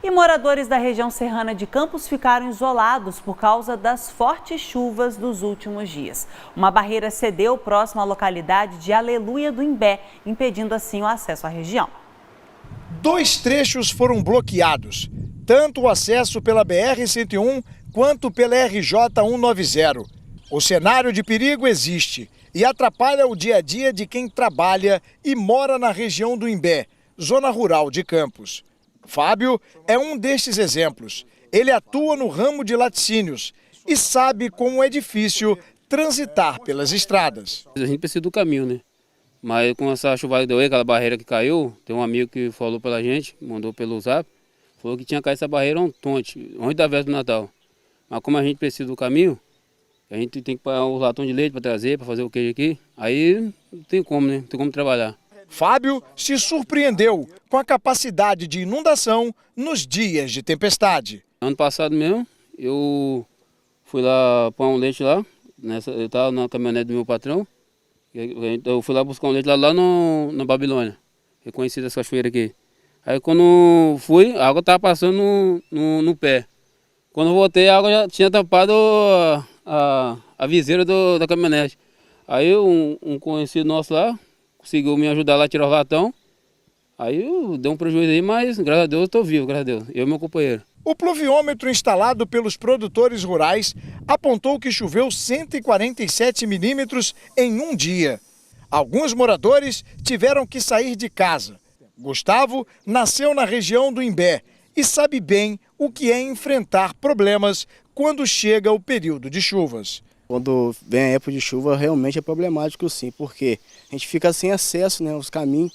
E moradores da região serrana de Campos ficaram isolados por causa das fortes chuvas dos últimos dias. Uma barreira cedeu próximo à localidade de Aleluia do Imbé, impedindo assim o acesso à região. 2 trechos foram bloqueados, tanto o acesso pela BR-101 quanto pela RJ-190. O cenário de perigo existe e atrapalha o dia a dia de quem trabalha e mora na região do Imbé, zona rural de Campos. Fábio é um destes exemplos. Ele atua no ramo de laticínios e sabe como é difícil transitar pelas estradas. A gente precisa do caminho, né? Mas com essa chuva deu aí, aquela barreira que caiu, tem um amigo que falou pela gente, mandou pelo zap, falou que tinha caído essa barreira ontem da véspera do Natal. Mas como a gente precisa do caminho, a gente tem que pagar os latões de leite para trazer, para fazer o queijo aqui, aí não tem como, né? Não tem como trabalhar. Fábio se surpreendeu com a capacidade de inundação nos dias de tempestade. Ano passado mesmo, eu fui lá pôr um leite lá, eu estava na caminhonete do meu patrão, eu fui lá buscar um leite lá na Babilônia, reconhecida essa cachoeira aqui. Aí quando fui, a água estava passando no pé. Quando eu voltei, a água já tinha tampado a viseira da caminhonete. Aí um conhecido nosso lá, conseguiu me ajudar lá a tirar o latão. Aí deu um prejuízo aí, mas graças a Deus eu estou vivo, graças a Deus. Eu e meu companheiro. O pluviômetro instalado pelos produtores rurais apontou que choveu 147 milímetros em um dia. Alguns moradores tiveram que sair de casa. Gustavo nasceu na região do Imbé e sabe bem o que é enfrentar problemas quando chega o período de chuvas. Quando vem a época de chuva, realmente é problemático sim, porque a gente fica sem acesso, né, aos caminhos.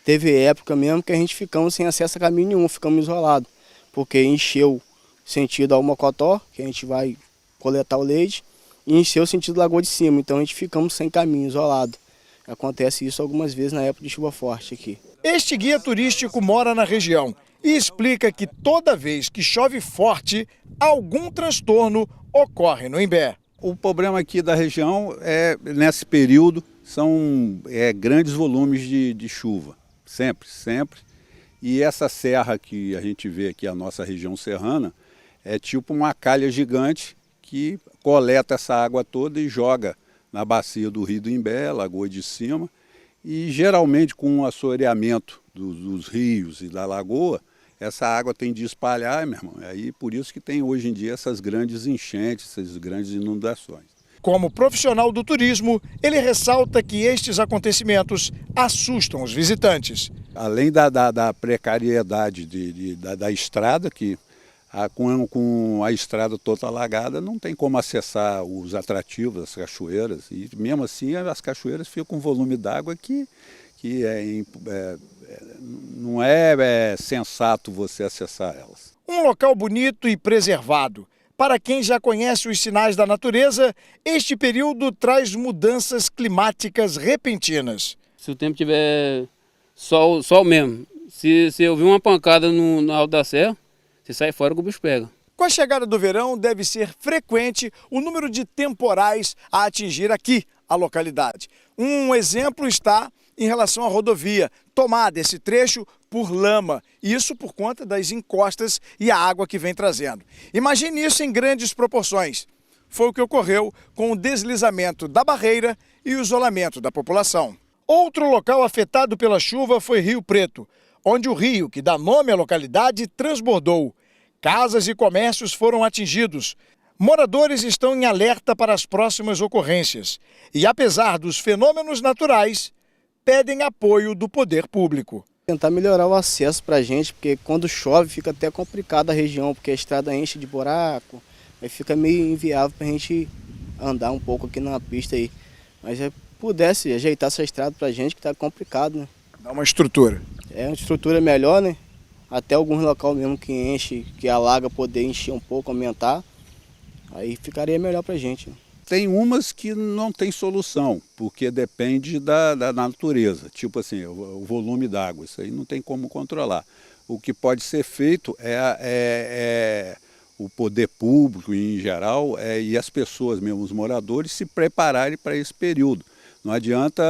Teve época mesmo que a gente ficamos sem acesso a caminho nenhum, ficamos isolados, porque encheu sentido ao Mocotó, que a gente vai coletar o leite, e encheu sentido Lagoa de Cima, então a gente ficamos sem caminho, isolado. Acontece isso algumas vezes na época de chuva forte aqui. Este guia turístico mora na região e explica que toda vez que chove forte, algum transtorno ocorre no Imbé. O problema aqui da região é, nesse período, são grandes volumes de chuva, sempre. E essa serra que a gente vê aqui, a nossa região serrana, é tipo uma calha gigante que coleta essa água toda e joga na bacia do Rio do Imbé, Lagoa de Cima. E geralmente com o assoreamento dos rios e da lagoa, essa água tem de espalhar, meu irmão. Aí por isso que tem hoje em dia essas grandes enchentes, essas grandes inundações. Como profissional do turismo, ele ressalta que estes acontecimentos assustam os visitantes. Além da precariedade da estrada, que com a estrada toda alagada não tem como acessar os atrativos, as cachoeiras. E mesmo assim as cachoeiras ficam com um volume d'água que não é sensato você acessar elas. Um local bonito e preservado. Para quem já conhece os sinais da natureza, este período traz mudanças climáticas repentinas. Se o tempo tiver sol mesmo, se eu ver uma pancada no alto da serra, você sai fora que o bicho pega. Com a chegada do verão, deve ser frequente o número de temporais a atingir aqui a localidade. Um exemplo está em relação à rodovia, tomada esse trecho por lama, isso por conta das encostas e a água que vem trazendo. Imagine isso em grandes proporções. Foi o que ocorreu com o deslizamento da barreira e o isolamento da população. Outro local afetado pela chuva foi Rio Preto, onde o rio, que dá nome à localidade, transbordou. Casas e comércios foram atingidos. Moradores estão em alerta para as próximas ocorrências e, apesar dos fenômenos naturais, pedem apoio do poder público. Tentar melhorar o acesso para a gente, porque quando chove fica até complicado a região, porque a estrada enche de buraco, aí fica meio inviável para a gente andar um pouco aqui na pista aí. Mas se pudesse ajeitar essa estrada para a gente, que está complicado, né? Dá uma estrutura. É uma estrutura melhor, né? Até alguns locais mesmo que enche, que alaga, poder encher um pouco, aumentar, aí ficaria melhor para a gente. Tem umas que não tem solução, porque depende da natureza, tipo assim, o volume d'água, isso aí não tem como controlar. O que pode ser feito é o poder público em geral e as pessoas mesmo, os moradores, se prepararem para esse período. Não adianta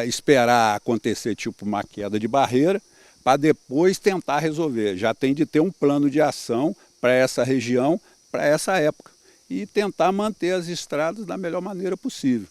esperar acontecer tipo uma queda de barreira para depois tentar resolver. Já tem de ter um plano de ação para essa região, para essa época, e tentar manter as estradas da melhor maneira possível.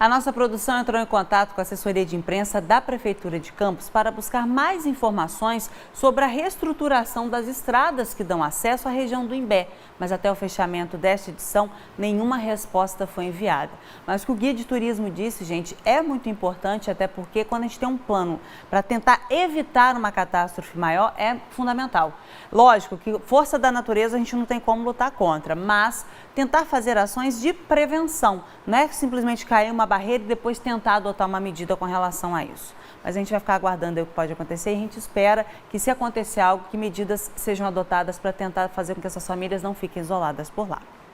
A nossa produção entrou em contato com a assessoria de imprensa da Prefeitura de Campos para buscar mais informações sobre a reestruturação das estradas que dão acesso à região do Imbé. Mas até o fechamento desta edição, nenhuma resposta foi enviada. Mas o que o guia de turismo disse, gente, é muito importante, até porque quando a gente tem um plano para tentar evitar uma catástrofe maior, é fundamental. Lógico que força da natureza a gente não tem como lutar contra, mas tentar fazer ações de prevenção. Não é simplesmente cair uma barreira e depois tentar adotar uma medida com relação a isso. Mas a gente vai ficar aguardando aí o que pode acontecer e a gente espera que, se acontecer algo, que medidas sejam adotadas para tentar fazer com que essas famílias não fiquem isoladas por lá.